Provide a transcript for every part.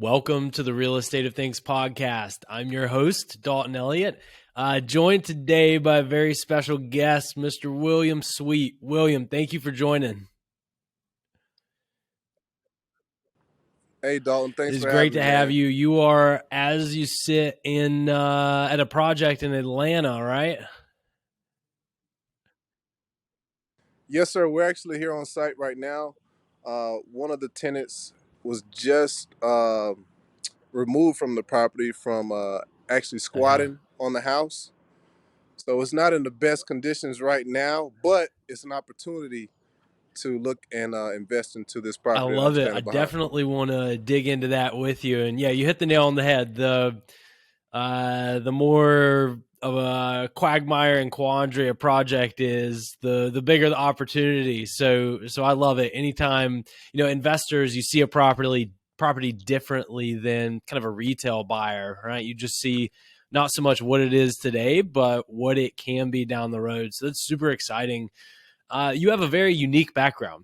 Welcome to the Real Estate of Things podcast. I'm your host, Dalton Elliott, joined today by a very special guest, Mr. William Sweet. William, thank you for joining. Hey, Dalton, thanks It's for great having to me, have man. you. You are, as you sit in at a project in Atlanta, right? Yes, sir. We're actually here on site right now. One of the tenants was just removed from the property from actually Okay. squatting on the house. So it's not in the best conditions right now, but it's an opportunity to look and invest into this I property that I'm love it. I standing behind. definitely want to dig into that with you. And yeah, you hit the nail on the head. The more of a quagmire and quandary a project is, the bigger the opportunity. So I love it. Anytime, investors, you see a property differently than kind of a retail buyer, right? You just see not so much what it is today, but what it can be down the road. So that's super exciting. You have a very unique background,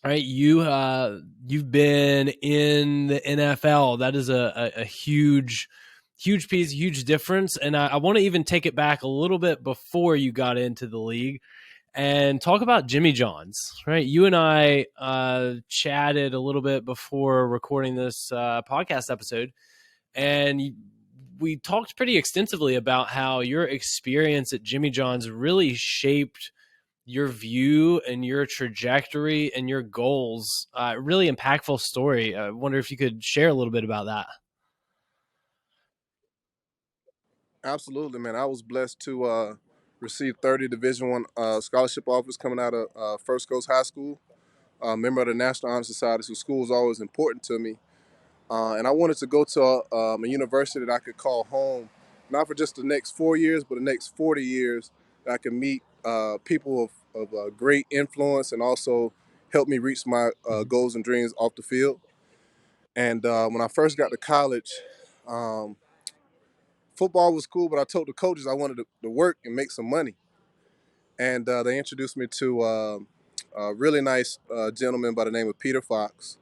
right? You've been in the NFL. That is a huge piece, huge difference. And I want to even take it back a little bit before you got into the league and talk about Jimmy John's, right? You and I chatted a little bit before recording this podcast episode, and we talked pretty extensively about how your experience at Jimmy John's really shaped your view and your trajectory and your goals. Really impactful story. I wonder if you could share a little bit about that. Absolutely, man. I was blessed to receive 30 Division I scholarship offers coming out of First Coast High School. Member of the National Honor Society, so school is always important to me. And I wanted to go to a university that I could call home, not for just the next 4 years, but the next 40 years, that I can meet people of great influence and also help me reach my goals and dreams off the field. And when I first got to college, um, football was cool, but I told the coaches I wanted to work and make some money. And they introduced me to a really nice gentleman by the name of Peter Fox.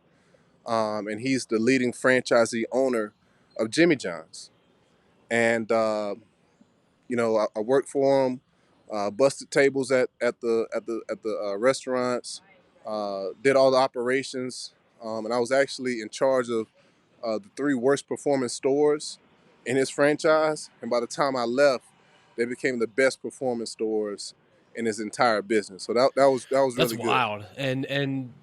And he's the leading franchisee owner of Jimmy John's. And I worked for him, busted tables at the restaurants, did all the operations, and I was actually in charge of the three worst performing stores in his franchise. And by the time I left, they became the best performing stores in his entire business. So that was That's really good. wild. And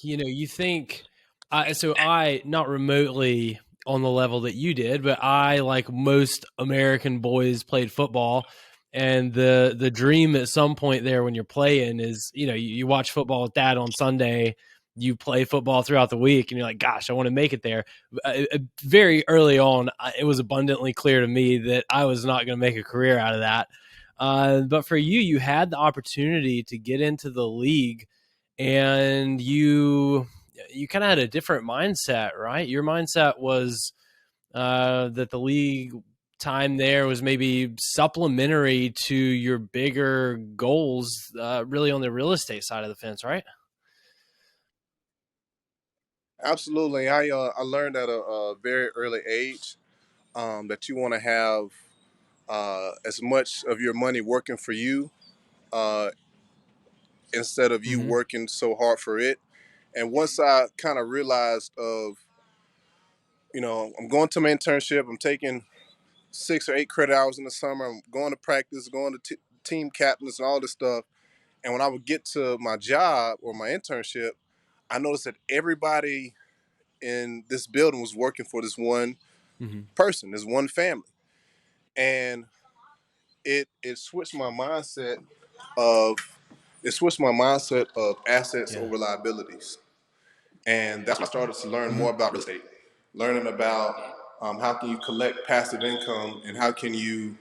you think, I not remotely on the level that you did, but I, like most American boys, played football. And the dream at some point there when you're playing is, you watch football with dad on Sunday, you play football throughout the week, and you're like, gosh, I want to make it there. Very early on, it was abundantly clear to me that I was not going to make a career out of that. But for you, you had the opportunity to get into the league, and you kind of had a different mindset, right? Your mindset was that the league time there was maybe supplementary to your bigger goals, really on the real estate side of the fence, right? Absolutely. I learned at a very early age that you want to have as much of your money working for you uh, instead of you Mm-hmm. working so hard for it. And once I kind of realized I'm going to my internship, I'm taking 6 or 8 credit hours in the summer, I'm going to practice, going to team captains and all this stuff. And when I would get to my job or my internship, I noticed that everybody in this building was working for this one Mm-hmm. person, this one family. And it switched my mindset of assets Yeah. over liabilities. And that's when I started to learn Mm-hmm. more about real estate, learning about how can you collect passive income and how can you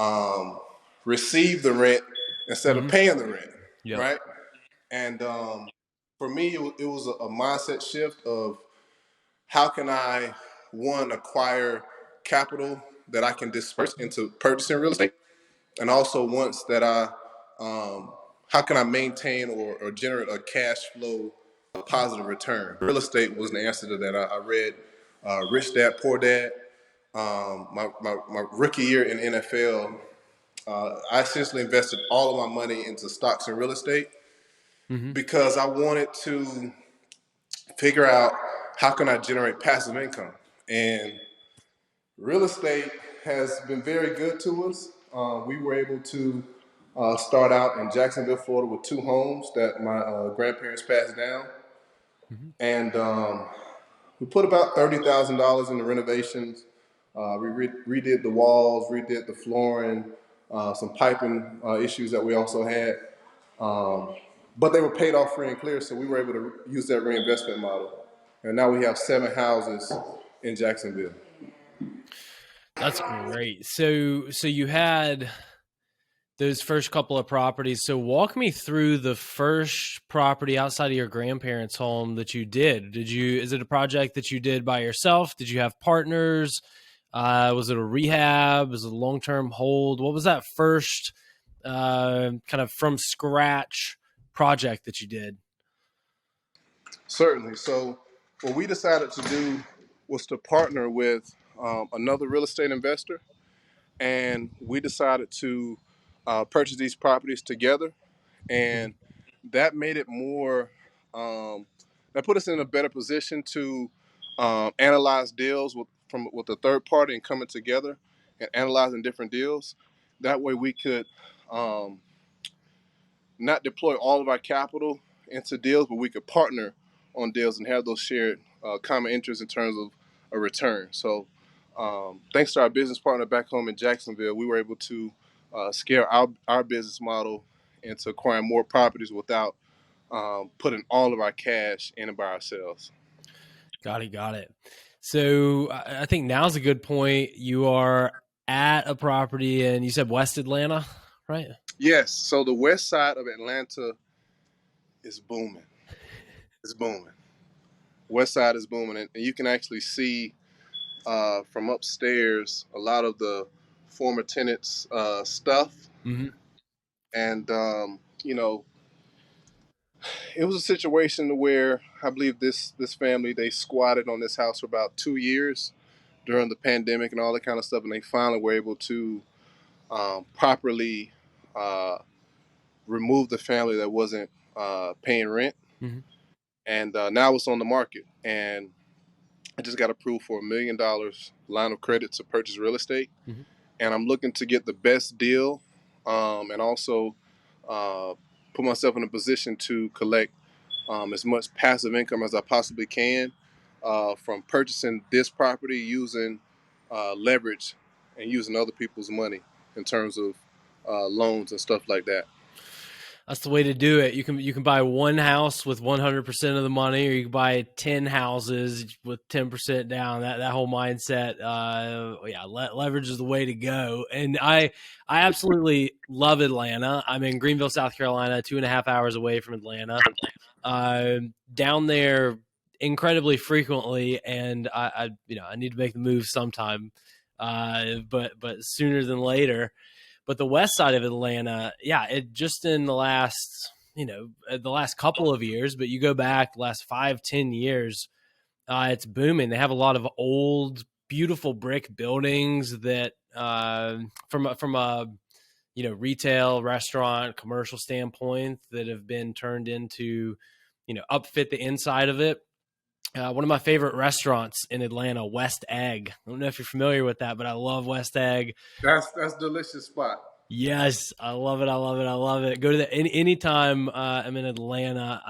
um, receive the rent instead of Mm-hmm. paying the rent, Yep. right? And for me, it was a mindset shift of how can I, one, acquire capital that I can disperse into purchasing real estate, and also once that how can I maintain or generate a cash flow, a positive return? Real estate was the answer to that. I read Rich Dad Poor Dad. My rookie year in NFL, I essentially invested all of my money into stocks and real estate Hmm. because I wanted to figure out how can I generate passive income. And real estate has been very good to us. We were able to start out in Jacksonville, Florida, with two homes that my grandparents passed down, Hmm. and we put about $30,000 in the renovations. We redid the walls, redid the flooring, some piping issues that we also had. Um, but they were paid off free and clear, so we were able to use that reinvestment model. And now we have 7 houses in Jacksonville. That's great. So you had those first couple of properties. So walk me through the first property outside of your grandparents' home that you did. Is it a project that you did by yourself? Did you have partners? Was it a rehab? Was it a long-term hold? What was that first kind of from scratch project that you did? Certainly. So, what we decided to do was to partner with another real estate investor, and we decided to purchase these properties together, Mhm. and that made it more. Um, that put us in a better position to analyze deals with a third party and coming together and analyzing different deals. That way, we could um, not deploy all of our capital into deals, but we could partner on deals and have those shared common interests in terms of a return. So, thanks to our business partner back home in Jacksonville, we were able to scale our business model into acquiring more properties without putting all of our cash in by ourselves. Got it. Got it. So I think now's a good point. You are at a property, and you said West Atlanta, right? Yes, so the west side of Atlanta is booming. It's booming. West side is booming, and you can actually see from upstairs a lot of the former tenants' stuff. Hmm. And, it was a situation where I believe this family, they squatted on this house for about 2 years during the pandemic and all that kind of stuff. And they finally were able to properly uh, remove the family that wasn't paying rent. Hmm. And now it's on the market. And I just got approved for $1 million line of credit to purchase real estate, Hmm. and I'm looking to get the best deal, and also uh, put myself in a position to collect as much passive income as I possibly can from purchasing this property using leverage and using other people's money in terms of loans and stuff like that. That's the way to do it. You can buy one house with 100% of the money, or you can buy 10 houses with 10% down. That whole mindset, yeah, leverage is the way to go. And I absolutely love Atlanta. I'm in Greenville, South Carolina, 2.5 hours away from Atlanta. Down there incredibly frequently, and I need to make the move sometime, but sooner than later. But the west side of Atlanta, yeah, it just in the last, the last couple of years, but you go back the last 5, 10 years, it's booming. They have a lot of old, beautiful brick buildings that, from a retail, restaurant, commercial standpoint, that have been turned into, upfit the inside of it. One of my favorite restaurants in Atlanta, West Egg. I don't know if you're familiar with that, but I love West Egg. That's a delicious spot. Yes, I love it. I love it. I love it. Go to the anytime I'm in Atlanta.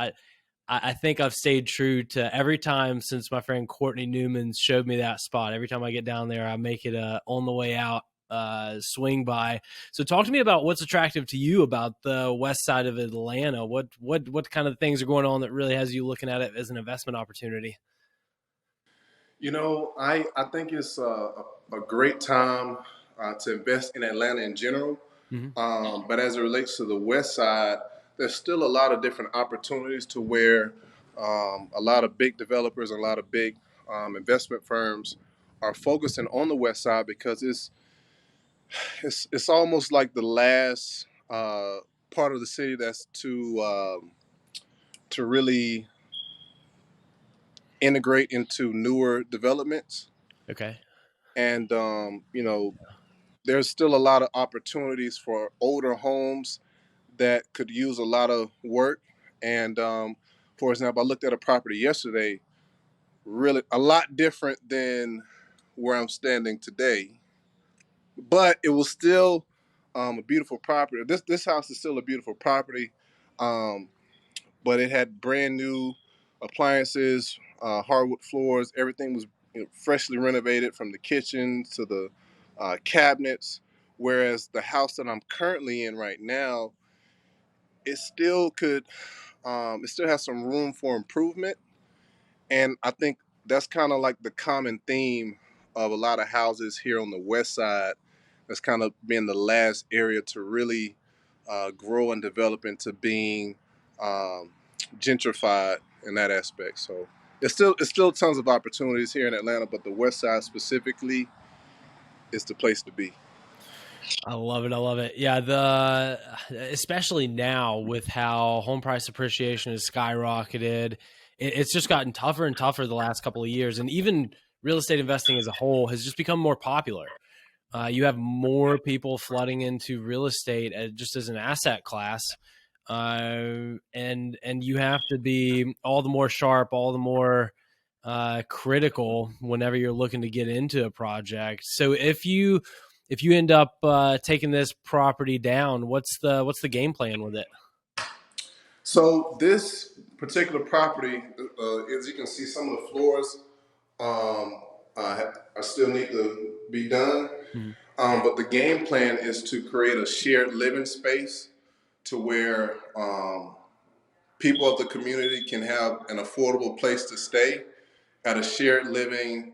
I think I've stayed true to every time since my friend Courtney Newman showed me that spot. Every time I get down there, I make it a on the way out swing by. So talk to me about what's attractive to you about the west side of Atlanta. What kind of things are going on that really has you looking at it as an investment opportunity? I think it's a great time to invest in Atlanta in general. Hmm. But as it relates to the West Side, there's still a lot of different opportunities to where a lot of big developers and a lot of big investment firms are focusing on the West Side because it's almost like the last part of the city that's to really integrate into newer developments. Okay. And, there's still a lot of opportunities for older homes that could use a lot of work. And, for example, I looked at a property yesterday, really a lot different than where I'm standing today, but it was still a beautiful property. This house is still a beautiful property, um, but it had brand new appliances, hardwood floors. Everything was freshly renovated from the kitchen to the cabinets. Whereas the house that I'm currently in right now, it still could, it still has some room for improvement. And I think that's kind of like the common theme of a lot of houses here on the west side. That's kind of been the last area to really grow and develop into being um, gentrified in that aspect. So it's still tons of opportunities here in Atlanta, but the west side specifically is the place to be. I love it. I love it. Yeah, the especially now with how home price appreciation has skyrocketed, it's just gotten tougher and tougher the last couple of years, and even real estate investing as a whole has just become more popular. You have more people flooding into real estate just as an asset class, and you have to be all the more sharp, all the more critical whenever you're looking to get into a project. So if you end up taking this property down, what's the game plan with it? So this particular property, as you can see, some of the floors um, I still need to be done. Mhm. But the game plan is to create a shared living space to where people of the community can have an affordable place to stay at a shared living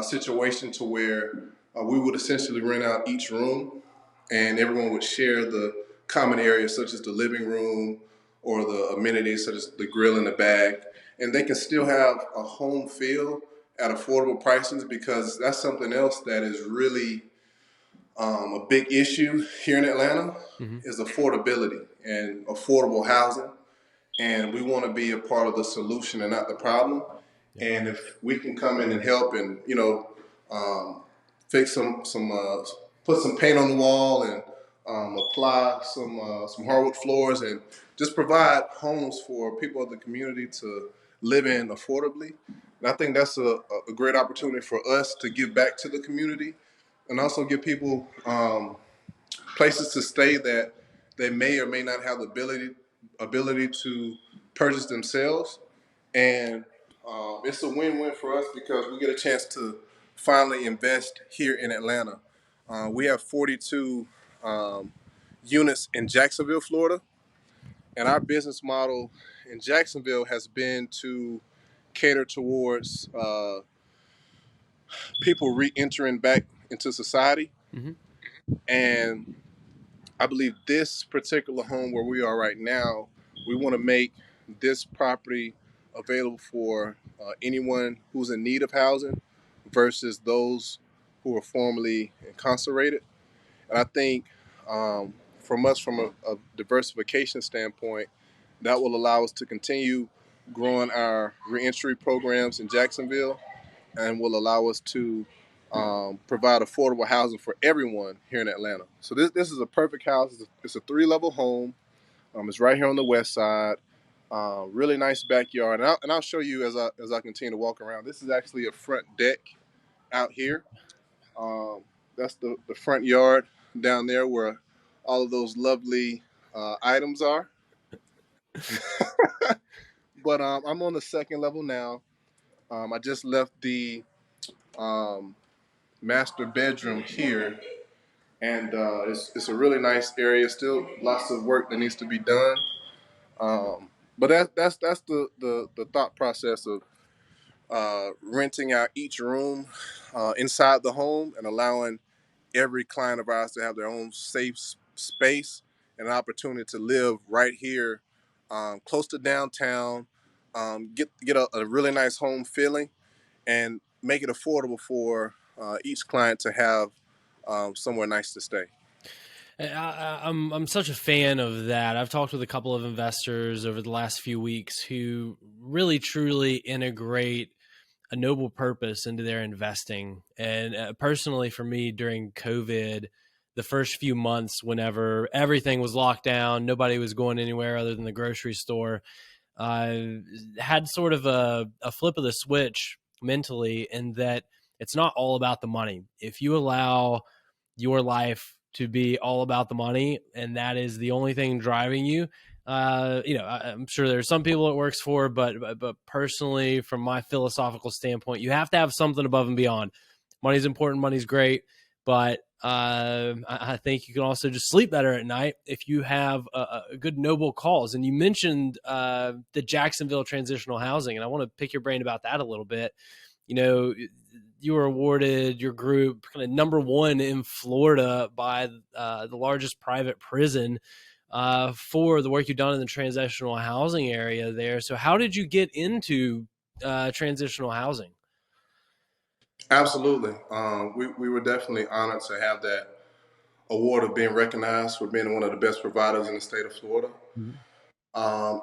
situation to where we would essentially rent out each room and everyone would share the common areas such as the living room or the amenities such as the grill and the bag. And they can still have a home feel at affordable prices because that's something else that is really a big issue here in Atlanta Hmm. is affordability and affordable housing, and we want to be a part of the solution and not the problem. Yeah. And if we can come in and help, and um, fix some put some paint on the wall and apply some hardwood floors and just provide homes for people of the community to live in affordably. And I think that's a great opportunity for us to give back to the community and also give people places to stay that they may or may not have the ability to purchase themselves. And it's a win-win for us because we get a chance to finally invest here in Atlanta. We have 42 um, units in Jacksonville, Florida, and our business model in Jacksonville has been to cater towards people re-entering back into society. Hmm. And I believe this particular home where we are right now, we want to make this property available for anyone who's in need of housing versus those who were formerly incarcerated. And I think from us, from a diversification standpoint, that will allow us to continue growing our reentry programs in Jacksonville and will allow us to provide affordable housing for everyone here in Atlanta. So this is a perfect house. It's a three-level home. It's right here on the west side. Really nice backyard, and I'll show you as I continue to walk around. This is actually a front deck out here. Um, that's the front yard down there where all of those lovely items are. But I'm on the second level now. I just left the um, master bedroom here, and it's a really nice area. Still, lots of work that needs to be done. But that's the thought process of renting out each room inside the home and allowing every client of ours to have their own safe space and an opportunity to live right here, close to downtown. Get a really nice home feeling and make it affordable for each client to have somewhere nice to stay. I'm such a fan of that. I've talked with a couple of investors over the last few weeks who really truly integrate a noble purpose into their investing. And personally, for me, during COVID, the first few months, whenever everything was locked down, nobody was going anywhere other than the grocery store, had sort of a flip of the switch mentally, in that it's not all about the money. If you allow your life to be all about the money and that is the only thing driving you, I'm sure there's some people it works for, but personally, from my philosophical standpoint, you have to have something above and beyond. Money's important, money's great, but I think you can also just sleep better at night if you have a good noble cause. And you mentioned the Jacksonville transitional housing, and I want to pick your brain about that a little bit. You know, you were awarded your group kind of number one in Florida by the largest private prison for the work you've done in the transitional housing area there. So, how did you get into transitional housing? Absolutely. We were definitely honored to have that award of being recognized for being one of the best providers in the state of Florida. Mhm.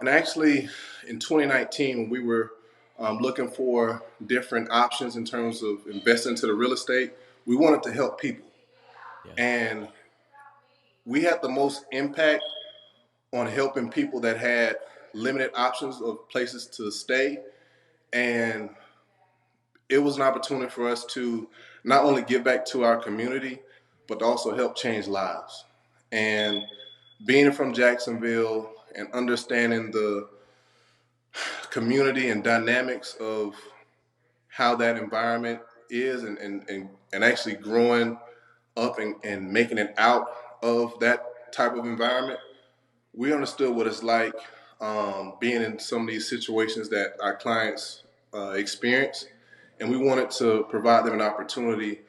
And actually, in 2019, we were looking for different options in terms of investing into the real estate. We wanted to help people, Yeah. and we had the most impact on helping people that had limited options of places to stay. And it was an opportunity for us to not only give back to our community, but to also help change lives. And being from Jacksonville and understanding the community and dynamics of how that environment is, and actually growing up and making it out of that type of environment, we understood what it's like being in some of these situations that our clients experience, and we wanted to provide them an opportunity,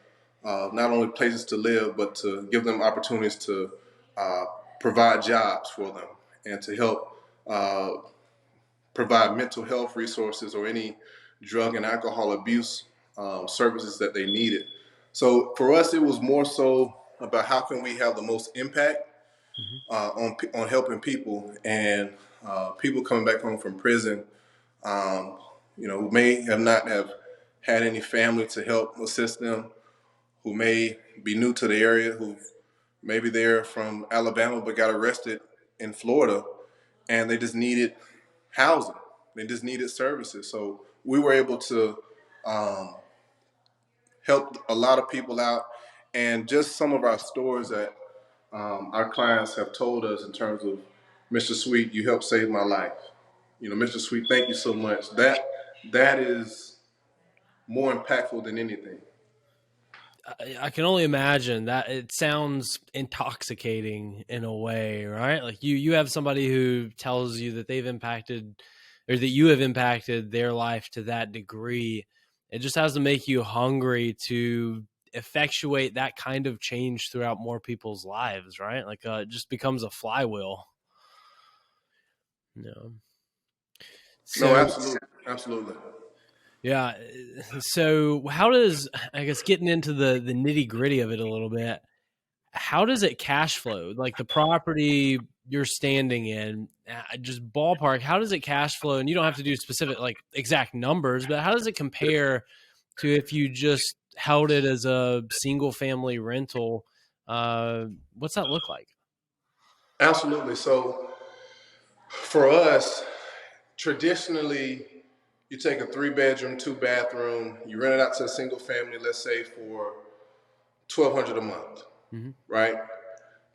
not only places to live, but to give them opportunities to uh, provide jobs for them and to help provide mental health resources or any drug and alcohol abuse services that they needed. So for us, it was more so about how can we have the most impact Mhm. on helping people, and people coming back home from prison, who may have not have had any family to help assist them, who may be new to the area, who maybe they're from Alabama but got arrested in Florida, and they just needed housing, they just needed services. So we were able to um, help a lot of people out, and just some of our stories that our clients have told us in terms of, Mr. Sweet, you helped save my life. Mr. Sweet, thank you so much. That is more impactful than anything. I can only imagine that. It sounds intoxicating in a way, right? Like you have somebody who tells you that they've impacted, or that you have impacted their life to that degree. It just has to make you hungry to effectuate that kind of change throughout more people's lives, right? Like it just becomes a flywheel. No. No, So absolutely, absolutely. yeah. So how does, I guess, getting into the nitty gritty of it a little bit, how does it cash flow? Like the property you're standing in, just ballpark, how does it cash flow? And you don't have to do specific, like exact numbers, but how does it compare to if you just held it as a single family rental? What's that look like? Absolutely. So for us, traditionally, you take a 3 bedroom, 2 bathroom, you rent it out to a single family, let's say for 1,200 a month, Hmm. right?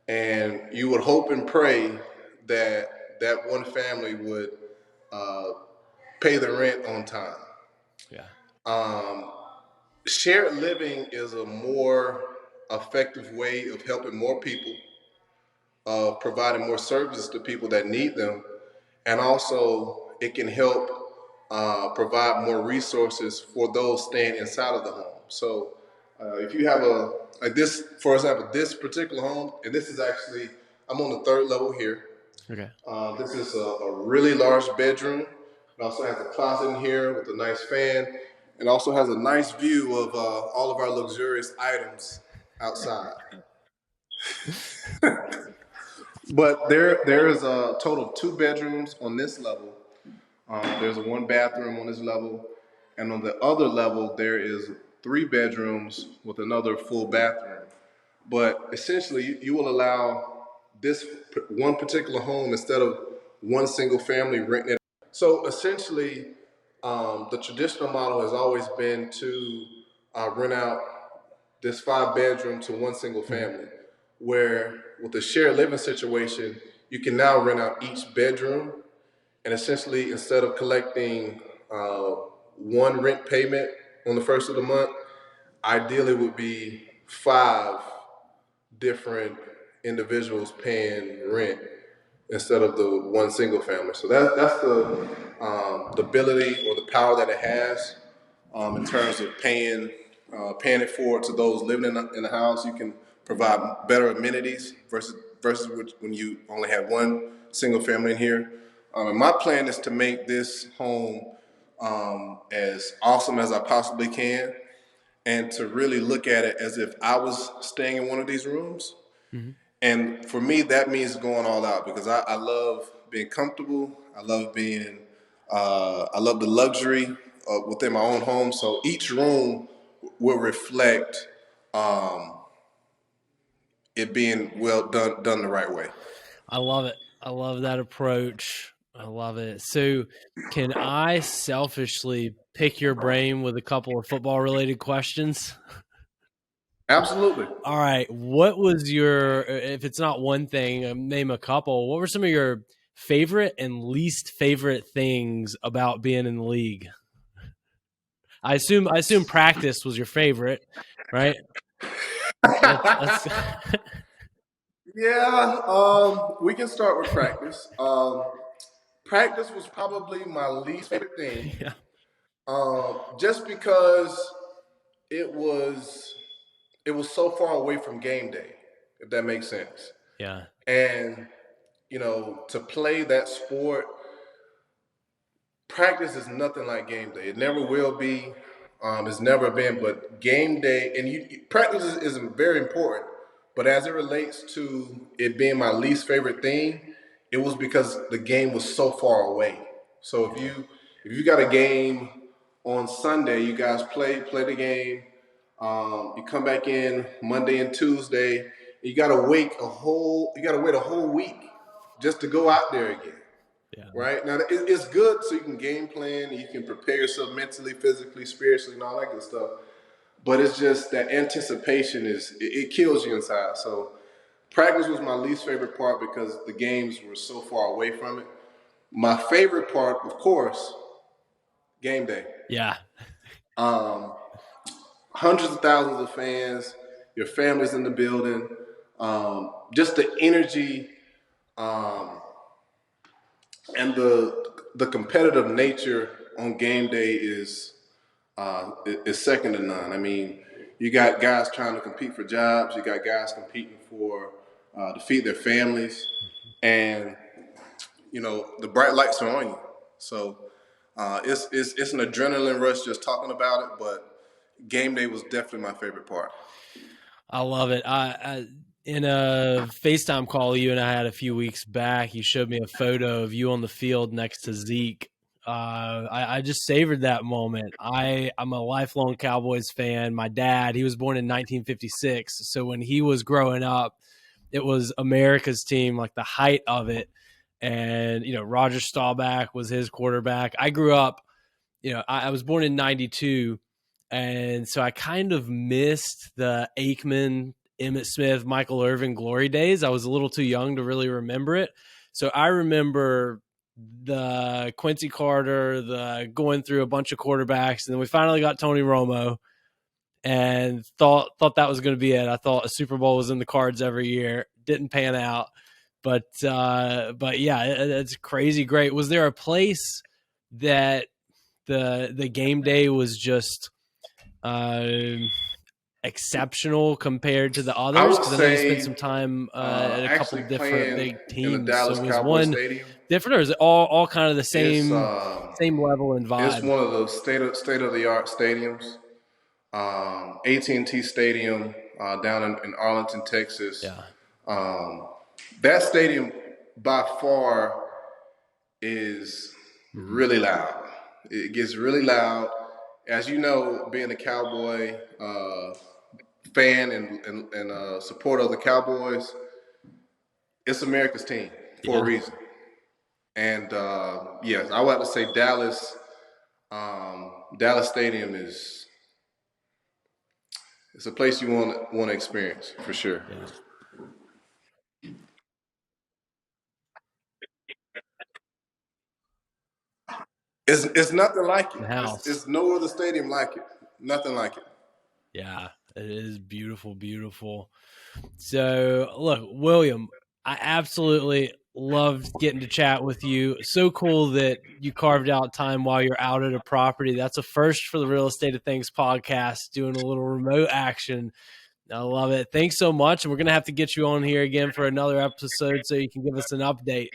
And you would hope and pray that that one family would uh, pay the rent on time. Yeah. Um, Shared living is a more effective way of helping more people, of providing more services to people that need them, and also it can help provide more resources for those staying inside of the home. So if you have like this, for example, this particular home, and this is actually, I'm on the third level here. Okay. This is a really large bedroom. It also has a closet in here with a nice fan. It also has a nice view of all of our luxurious items outside. But there is a total of 2 bedrooms on this level. There's a 1 bathroom on this level, and on the other level there is 3 bedrooms with another full bathroom. But essentially, you will allow this one particular home instead of one single family renting it. So essentially, the traditional model has always been to rent out this 5 bedroom to one single Mhm. family, where with the shared living situation, you can now rent out each bedroom, and essentially instead of collecting uh, one rent payment on the first of the month, ideally would be 5 different individuals paying rent instead of the one single family. So that's the ability or the power that it has in terms of paying it forward to those living in the house. You can provide better amenities versus when you only have one single family in here. And my plan is to make this home as awesome as I possibly can, and to really look at it as if I was staying in one of these rooms. Mhm. And for me, that means going all out because I love being comfortable. I love the luxury within my own home. So each room will reflect um, it being well done the right way. I love it. I love that approach. I love it. So, can I selfishly pick your brain with a couple of football related questions? Absolutely. All right. What was your, if it's not one thing, name a couple. What were some of your favorite and least favorite things about being in the league? I assume practice was your favorite, right? That's Yeah, we can start with practice. Practice was probably my least favorite thing, yeah. just because it was it was so far away from game day, if that makes sense. Yeah. And to play that sport, practice is nothing like game day. It never will be. It's never been. But game day and practice is very important. But as it relates to it being my least favorite thing, it was because the game was so far away. So if you got a game on Sunday, you guys play the game. You come back in Monday and Tuesday. You gotta wait a whole week just to go out there again. Yeah. Right now, it's good so you can game plan, you can prepare yourself mentally, physically, spiritually, and all that good stuff. But it's just that anticipation it kills you inside. So practice was my least favorite part because the games were so far away from it. My favorite part, of course, game day. Yeah. Um, Hundreds of thousands of fans, your family's in the building. Just the energy um, and the competitive nature on game day is second to none. I mean, you got guys trying to compete for jobs. You got guys competing to feed their families, and the bright lights are on you. So it's an adrenaline rush just talking about it. But game day was definitely my favorite part. I love it. I in a FaceTime call you and I had a few weeks back, you showed me a photo of you on the field next to Zeke. I just savored that moment. I'm a lifelong Cowboys fan. My dad, he was born in 1956, so when he was growing up, it was America's team, like the height of it. And Roger Staubach was his quarterback. I grew up, I was born in '92, and so I kind of missed the Aikman, Emmitt Smith, Michael Irvin glory days. I was a little too young to really remember it. So I remember the Quincy Carter, the going through a bunch of quarterbacks, and then we finally got Tony Romo, and thought that was going to be it. I thought a Super Bowl was in the cards every year. Didn't pan out, but yeah, it's crazy great. Was there a place that the game day was just uh, exceptional compared to the I others? would Because I know you spent say some time at a couple actually different playing big in the teams. So Dallas was Cowboy one Stadium. different, or is it all kind of the It's same level and it's vibe? one of the state of the art stadiums. AT&T Stadium down in Arlington, Texas. Yeah. Um, that stadium by far is Hmm. really loud. It gets really loud. as you know, being a Cowboy fan and supporter of the Cowboys, it's America's team for a Yeah. reason. And yes, I would have to say Dallas. Dallas Stadium is it's a place you want to experience for sure. Yeah. It's nothing like it. The It's house. no other stadium like it. Nothing like it. Yeah. It is beautiful, beautiful. So, look, William, I absolutely loved getting to chat with you. So cool that you carved out time while you're out at a property. That's a first for the Real Estate of Things podcast, doing a little remote action. I love it. Thanks so much. And we're going to have to get you on here again for another episode so you can give us an update.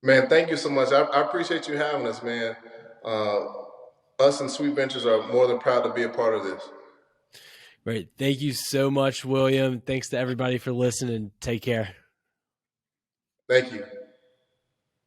Man, thank you so much. I appreciate you having us, man. Uh, us and Sweet Ventures are more than proud to be a part of this. Great. Thank you so much, William. Thanks to everybody for listening. Take care. Thank you.